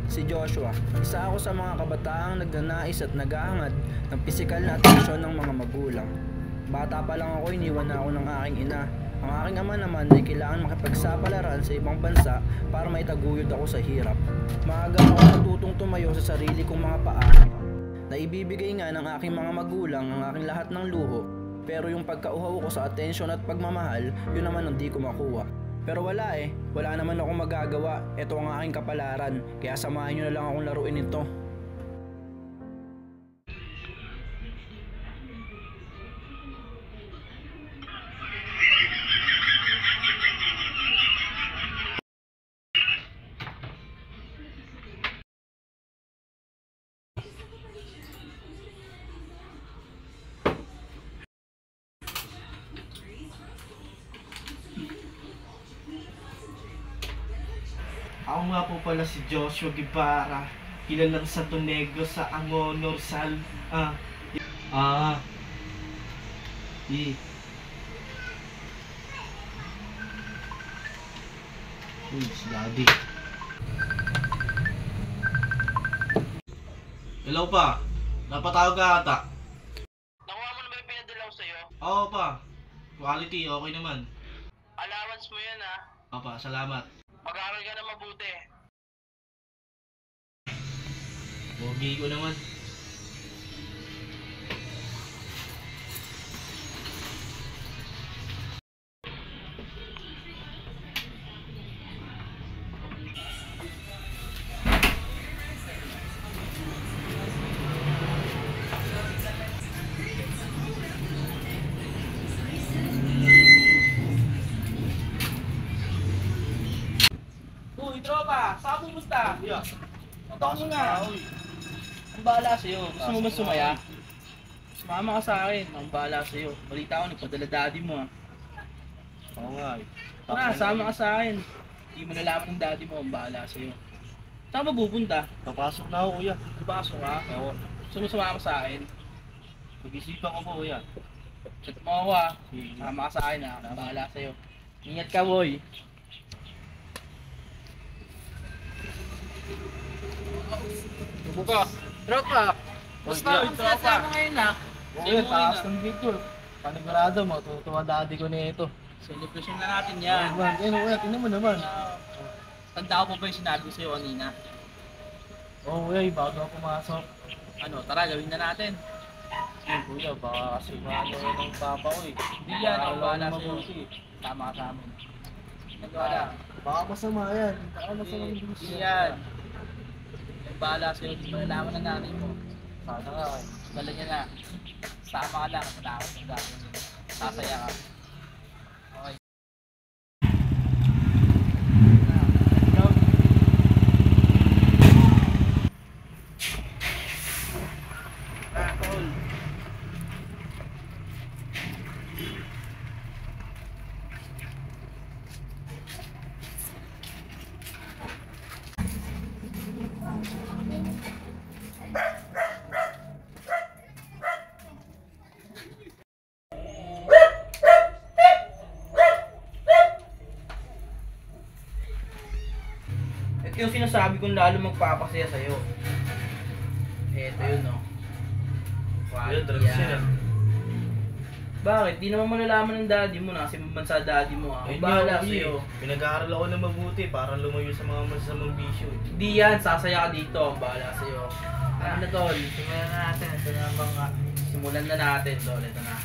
Si Joshua, isa ako sa mga kabataang nagnanais at naghahangad ng pisikal na atensyon ng mga magulang. Bata pa lang ako, iniwan na ako ng aking ina. Ang aking ama naman ay kailangan makipagsapalaran sa ibang bansa para maitaguyod ako sa hirap. Maaga ako natutong tumayo sa sarili kong mga paa. Naibibigay nga ng aking mga magulang ang aking lahat ng luho, pero yung pagkauhaw ko sa atensyon at pagmamahal, yun naman ang di ko makuha. Pero wala wala naman akong magagawa. Ito ang aking kapalaran, kaya samahan nyo na lang akong laruin ito. Ako nga po pala si Joshua Guevara, kilalang Santo Negro sa Angono, Rizal. Si Daddy. Hello pa, napatawag ka ata. Nakuha mo na ba yung pinadala ko sa'yo? Oo pa, quality okay naman. Allowance mo yan ha. Opa, salamat. Mag-aaral ka na mabuti. Bogi ko naman. Uy, tropa! Saan pumunta? Yeah. Ito mo nga. Ang bahala sa'yo. Gusto mo ba sumaya? Sumama ka sa akin. Ang bahala sa'yo. Balita ko, nagpadala daddy mo ah. Oo nga Tara, sama ka sa akin. Hindi mo nalaman ng daddy mo. Ang bahala sa'yo. Saan ka pupunta? Papasok na ako kuya. Pasok ka? Oo. Gusto mo sumama sa akin? Pag-isipan ko po kuya. Chat mo ako ah. Sama ka sa akin ah. Ang bahala sa'yo. Ingat ka boy. Buka. Tropa. Basta, tropa. Ngayon ah. Kuya, taas ng video. Panigurado, matutuwa daddy ko nito. Celebration na natin yan. Kuya, tingnan mo naman. Tanda ko pa ba yung sinabi ko sa'yo kanina? Oo kuya, bago ako pumasok. Ano, tara gawin na natin. Kuya, baka kasi mahalo ng papa ko eh. Hindi yan, ang bahala sa'yo. Tama ka sa amin. Nagwala. Baka masama yan. Baka masama yung Hindi bisyo. yan. Ang bahala sa'yo, hindi mo nalaman na nanay mo. Sana nga eh. Dala niya na. Sama ka lang, matakot ang gagawin mo. Sasaya ka. Okay. Tol. Ito yung sinasabi kong lalo magpapasaya sa'yo. Ito yun, no? Kuya, drugs yun ah. Bakit? Di naman malalaman ng daddy mo na kasi bansa daddy mo ah. Ayun Bahala nga, kuya, sa'yo. Pinag-aaral ako na mabuti para lumayo sa mga masamang bisyo. Di yan, sasaya ka dito. Bahala sa'yo. Ano na tol? Simulan na natin. Ito na bang simulan na natin tol. Ito na.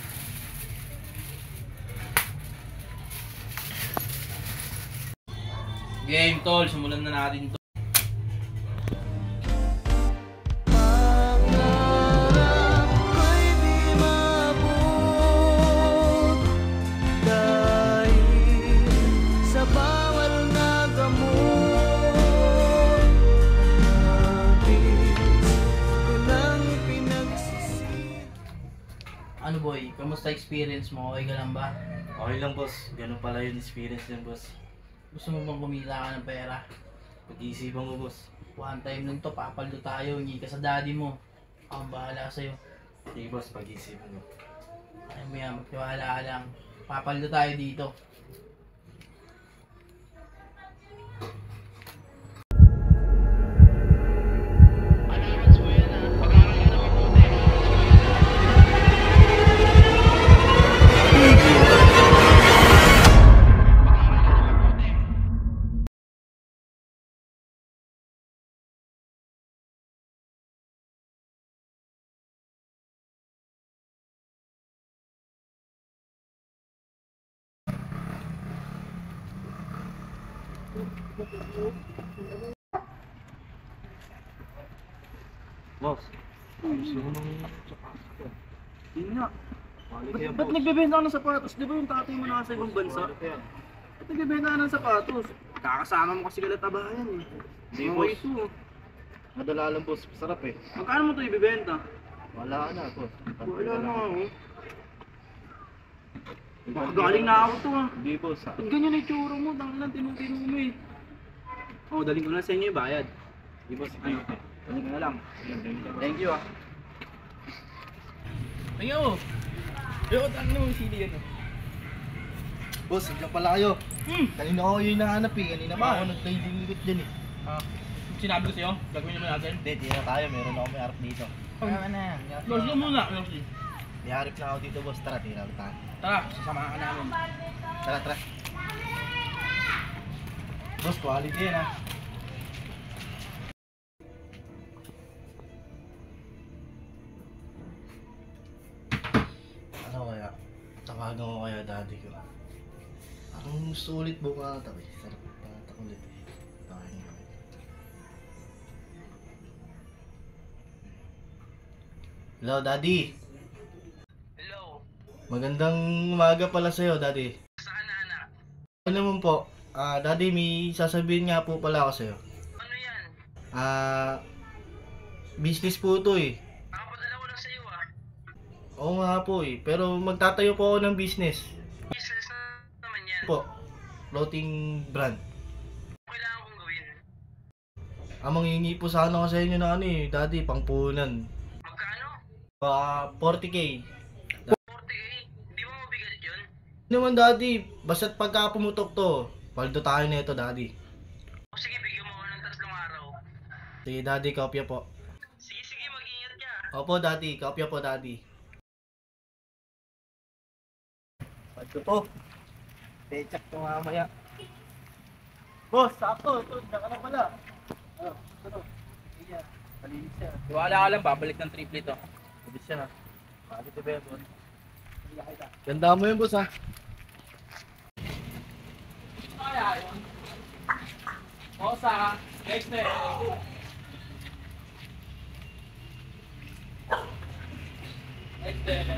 Game tol, simulan na natin to. Ano boy, kamusta experience mo? Okay ka lang ba? Okay lang boss, ganun pala yung experience niyan boss. Gusto mo bang kumita ka ng pera? Pag-iisipan ko boss. One time lang to, papaldo tayo, hindi ka sa daddy mo. Ako ang bahala sa'yo. Sige boss, pag-iisipan ko. Ay mo yan, magtiwala ka lang. Papaldo tayo dito. Boss, gusto mo nang sapatos ko. Yun nga. Quality yan, Ba't boss. nagbebenta ka ng sapatos? Di ba yung tatay mo nasa ibang bansa? Quality yan. Ba't nagbebenta ka ng sapatos? Kakasama mo kasi kalatabahan eh. Hindi, Mga boss. ito. Madala lang, boss. Sarap eh. Magkano mo ito ibibenta? Wala ka na, boss. Wala na ako. Galing na ako to ah. Hindi, boss. Ba't ganyan yung itsura mo? Tanginan, tinong-tinong mo eh. Oh, daling ko na sa inyo yung bayad. Hindi, boss. Ay, daling ko na lang. Thank you ah. Ayo! Ayo, ano mo sili yan? Boss, sigla pala kayo. Kanina ko yung hinahanap eh. Kanina pa ako nagdahilingit dyan eh. Sinabi ko sa'yo, gagawin naman natin. Hindi, di na tayo. Meron ako may harap dito. Ano na? Lord mo muna, Lord. May harap na ako dito, boss. Tara, di na tayo. Tara, sasamahan ka namin. Tara, tara. Boss, quality yan ah. Ano kaya? Tawagan ko kaya daddy ko. Ang sulit buka tabi. Sarap na ulit eh. Tayo nga. Hello, daddy. Hello. Magandang umaga pala sa'yo, daddy. Saan na, anak? Ano naman po? Daddy, may sasabihin nga po pala ako sa'yo. Ano yan? Business po to eh. Nakapadala ko lang sa'yo ah. Oo nga po eh. Pero magtatayo po ako ng business. Business na naman yan. Po. Clothing brand. Kailangan kong gawin. Manghingi po sana ako sa inyo na ano eh, daddy, pangpunan. Magkano? 40k. 40K? Di mo mabigat yun? Hindi naman daddy, basta't pagka pumutok to, paldo tayo na ito daddy. O sige, bigyan mo ako ng 3 araw. Sige daddy, kopya po. Sige, sige, mag-ingat ka. Opo daddy, kopya po daddy. Paldo to. Pechak to mamaya. Boss, sakto, ito, diyan ka na pala. Ano? Iya, palinis siya. Tiwala ka lang, babalik ng triple to. Pabis siya na. Bakit ito ba yun, boss? Ganda mo yun, boss ha. Kaya yun. O sa next na Next na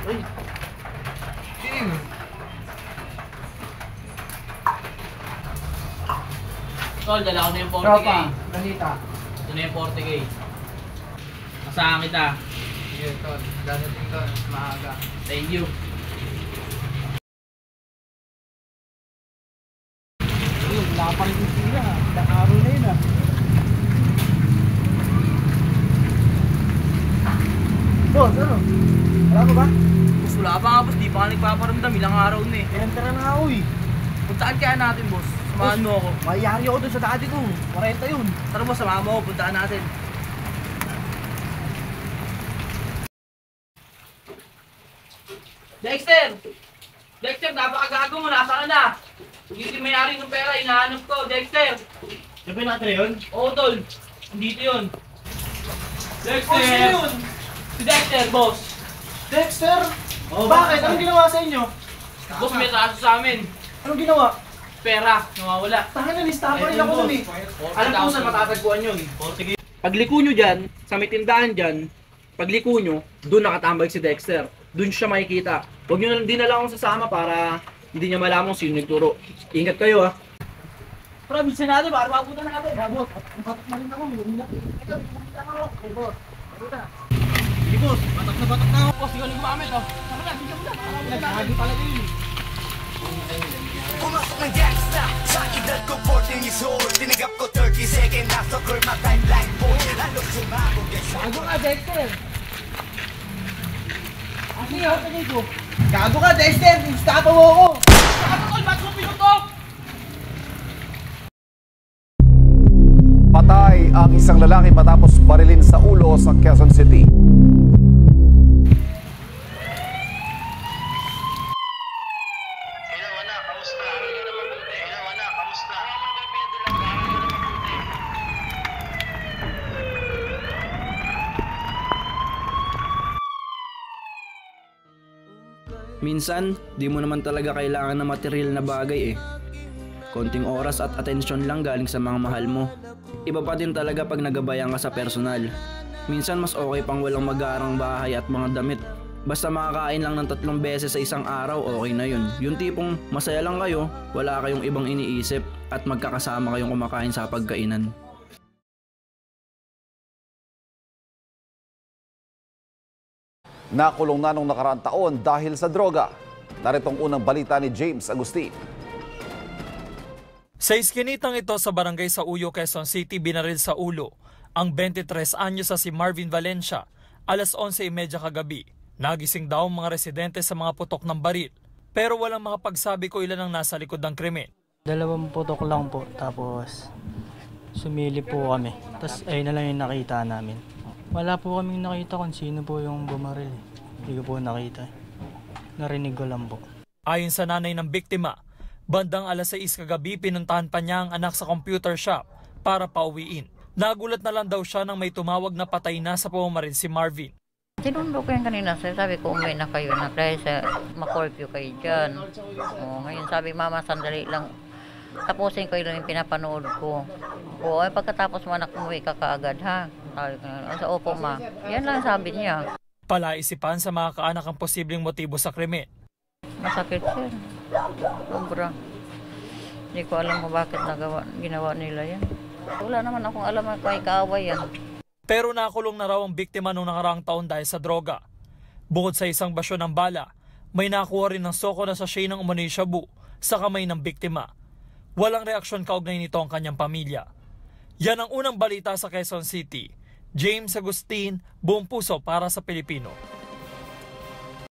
Uy! King! Tol, dala ko na yung 40k. Tropa, ganita. Ito na yung 40k. Asahan kita. Sige, tol. Dadating ka, maaga. Thank you. Ayun, wala pa rin yung sila. Ilang araw na yun ah. Boss, ano? Wala ko ba? Boss, wala pa nga boss. Di pa ka nagpaparamdam. Ilang araw na eh. Pinantara na ako eh. Puntaan kaya natin boss. Samahan mo ako. Mayayari ako dun sa dati ko. 40 yun. Tara boss, samahan mo ako. Puntaan natin. Dexter! Dexter, napakagago mo. Nasaan ka na? Hindi may-ari ng pera. Hinahanap ko. Dexter! Sabi natin na yun? Oo, tol. Dito yun. Dexter! Oh, sino yun? Si Dexter, boss. Dexter! Oh, Bakit? Anong ginawa sa inyo? Boss, may kaso sa amin. Anong ginawa? Pera, nawawala. Tahan na, listahan pa rin ako nun eh. Alam ko saan matatagpuan yun. Pagliko nyo dyan, sa may tindahan dyan, pagliko nyo, doon nakatambay si Dexter. Doon siya makikita. Huwag nyo na din na lang akong sasama para hindi niya malaman kung sino nagturo. Ingat kayo ha. Tara, bilsin natin, para mabutan natin. Boss, napatak na rin ako. Ito, ako. Okay, boss. Sige boss, batak na ako. Boss, ikaw na gumamit oh. Tama na, bigyan mo na. Naghahagi pala din eh. Pumasok ng gangsta sa edad ko 14 years old. Tinigap ko 30 second after my timeline boy. Halos sumabog yan siya. Gago ka, Dexter! Kasi ako tagay ko. Gago ka, Dexter! Instato mo ako! Tol, ba't mo pinutok? Patay ang isang lalaki matapos barilin sa ulo sa Quezon City. Hello, anak. Kamusta? Aral ka na mabuti. Hello, anak. Kamusta? Nakuha mo na ba yung pinadala ko? Aral ka na mabuti. Minsan, di mo naman talaga kailangan ng material na bagay eh. Konting oras at atensyon lang galing sa mga mahal mo. Iba pa din talaga pag nagabayan ka sa personal. Minsan mas okay pang walang mag-aarang bahay at mga damit. Basta makakain lang ng 3 beses sa isang araw, okay na yun. Yung tipong masaya lang kayo, wala kayong ibang iniisip at magkakasama kayong kumakain sa pagkainan. Nakulong na nung nakaraang taon dahil sa droga. Naritong unang balita ni James Agustin. Sa iskinitang ito sa barangay sa Uyo, Quezon City, binaril sa ulo ang 23 anyos sa si Marvin Valencia alas 11:30 kagabi. Nagising daw ang mga residente sa mga putok ng baril, pero walang makapagsabi kung ilan ang nasa likod ng krimen. 2 putok lang po, tapos sumili po kami. Tapos ayun na lang yung nakita namin. Wala po kaming nakita kung sino po yung bumaril. Hindi ko po nakita. Narinig ko lang po. Ayon sa nanay ng biktima, bandang alas 6 kagabi pinuntahan pa niya ang anak sa computer shop para pauwiin. Nagulat na lang daw siya nang may tumawag na patay na sa pumaril si Marvin. Sinundo ko yan kanina, sabi ko umuwi na kayo na dahil sa makorpyo kayo dyan. Ngayon sabi mama sandali lang, tapusin ko yung pinapanood ko. Ay pagkatapos mo anak umuwi ka kaagad ha. Sabi ko, sa opo ma, yan lang sabi niya. Palaisipan sa mga kaanak ang posibleng motibo sa krimen. Masakit sir, sobra. Hindi ko alam kung bakit ginawa nila yan. Wala naman akong alam na kay kaaway yan. Pero nakulong na raw ang biktima noong nakaraang taon dahil sa droga. Bukod sa isang basyo ng bala, may nakuha rin ng soko na sachet ng umano'y shabu sa kamay ng biktima. Walang reaksyon kaugnay nito ang kanyang pamilya. Yan ang unang balita sa Quezon City. James Agustin, Buong Puso para sa Pilipino.